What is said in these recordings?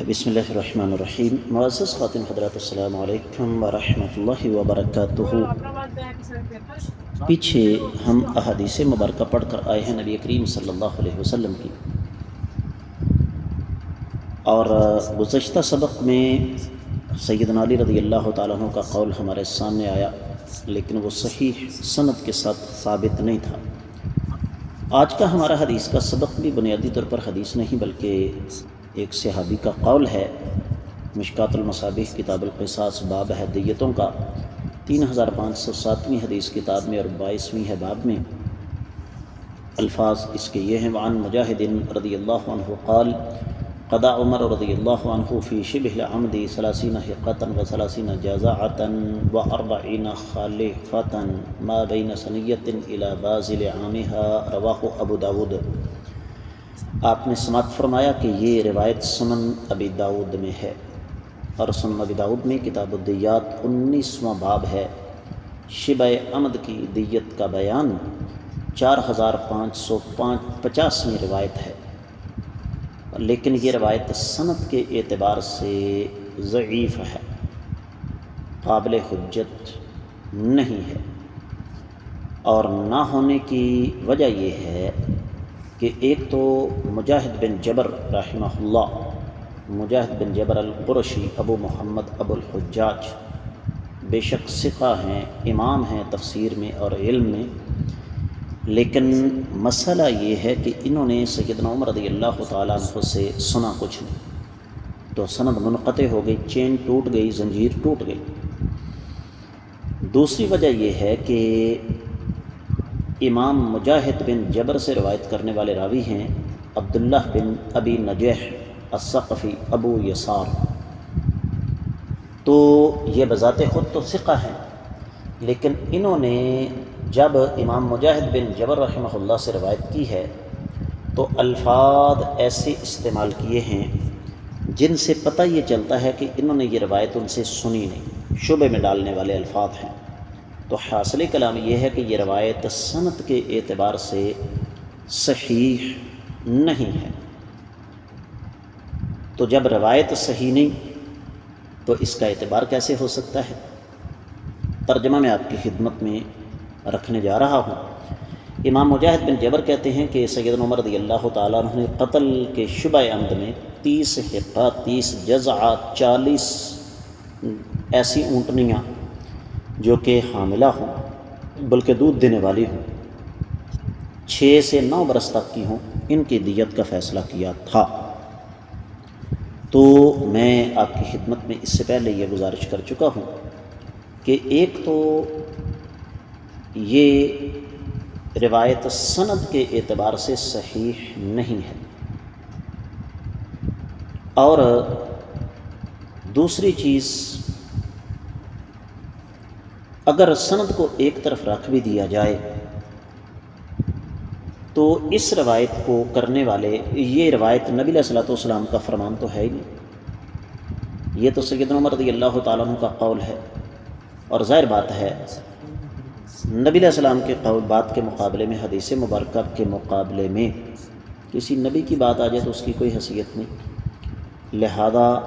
بسم اللہ الرحمن الرحیم۔ معزز خاتم حضرات، السلام علیکم ورحمۃ اللہ وبرکاتہ۔ پیچھے ہم احادیث مبارکہ پڑھ کر آئے ہیں نبی کریم صلی اللہ علیہ وسلم کی، اور گزشتہ سبق میں سیدنا علی رضی اللہ تعالیٰ عنہ کا قول ہمارے سامنے آیا، لیکن وہ صحیح سند کے ساتھ ثابت نہیں تھا۔ آج کا ہمارا حدیث کا سبق بھی بنیادی طور پر حدیث نہیں بلکہ ایک صحابی کا قول ہے۔ مشکات المصابیح کتاب القصاص باب ہے دیتوں کا، 3507ویں حدیث کتاب میں اور 22ویں ہے باب میں۔ الفاظ اس کے یہ ہیں: وعن مجاہد رضی اللہ عنہ قال قضى عمر رضی اللہ عنہ فی شبہ العمد 30 حقة و30 جزعة و40 خالفة ما بین ثنیة الى بازل عامها، رواہ ابو داود۔ آپ نے سماعت فرمایا کہ یہ روایت سنن ابی داود میں ہے، اور سنن ابی داود میں کتاب الدیات 19واں باب ہے۔ شبہ عمد کی دیت کا بیان 4550ویں روایت ہے، لیکن یہ روایت سند کے اعتبار سے ضعیف ہے، قابل حجت نہیں ہے، اور نہ ہونے کی وجہ یہ ہے کہ ایک تو مجاہد بن جبر رحمہ اللہ، مجاہد بن جبر القرشی ابو محمد ابو الحجاج، بے شک ثقہ ہیں، امام ہیں تفسیر میں اور علم میں، لیکن مسئلہ یہ ہے کہ انہوں نے سیدنا عمر رضی اللہ تعالیٰ عنہ سے سنا کچھ نہیں، تو سند منقطع ہو گئی، چین ٹوٹ گئی، زنجیر ٹوٹ گئی۔ دوسری وجہ یہ ہے کہ امام مجاہد بن جبر سے روایت کرنے والے راوی ہیں عبداللہ بن ابی نجیح الثقفی ابو یسار، تو یہ بذات خود تو ثقہ ہیں، لیکن انہوں نے جب امام مجاہد بن جبر رحمہ اللہ سے روایت کی ہے تو الفاظ ایسے استعمال کیے ہیں جن سے پتہ یہ چلتا ہے کہ انہوں نے یہ روایت ان سے سنی نہیں، شبہ میں ڈالنے والے الفاظ ہیں۔ تو حاصل کلام یہ ہے کہ یہ روایت سند کے اعتبار سے صحیح نہیں ہے۔ تو جب روایت صحیح نہیں تو اس کا اعتبار کیسے ہو سکتا ہے؟ ترجمہ میں آپ کی خدمت میں رکھنے جا رہا ہوں۔ امام مجاہد بن جبر کہتے ہیں کہ سیدنا عمر رضی اللہ تعالیٰ عنہ نے قتل کے شبہ عمد میں 30 حقہ، 30 جزعہ، 40 ایسی اونٹنیاں جو کہ حاملہ ہوں، بلکہ دودھ دینے والی ہوں، 6 سے 9 برس تک کی ہوں، ان کی دیت کا فیصلہ کیا تھا۔ تو میں آپ کی خدمت میں اس سے پہلے یہ گزارش کر چکا ہوں کہ ایک تو یہ روایت سند کے اعتبار سے صحیح نہیں ہے، اور دوسری چیز اگر سند کو ایک طرف رکھ بھی دیا جائے تو اس روایت کو کرنے والے، یہ روایت نبی علیہ الصلوۃ والسلام کا فرمان تو ہے ہی نہیں، یہ تو سیدنا عمر رضی اللہ تعالیٰ عنہ کا قول ہے، اور ظاہر بات ہے نبی علیہ السلام کے قول بات کے مقابلے میں، حدیث مبارکہ کے مقابلے میں کسی نبی کی بات آ جائے تو اس کی کوئی حیثیت نہیں، لہذا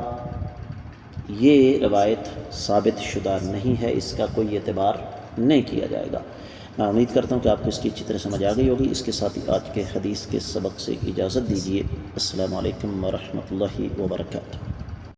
یہ روایت ثابت شدہ نہیں ہے، اس کا کوئی اعتبار نہیں کیا جائے گا۔ میں امید کرتا ہوں کہ آپ کو اس کی اچھی طرح سمجھ آ گئی ہوگی۔ اس کے ساتھ ہی آج کے حدیث کے سبق سے اجازت دیجیے۔ السلام علیکم ورحمۃ اللہ وبرکاتہ۔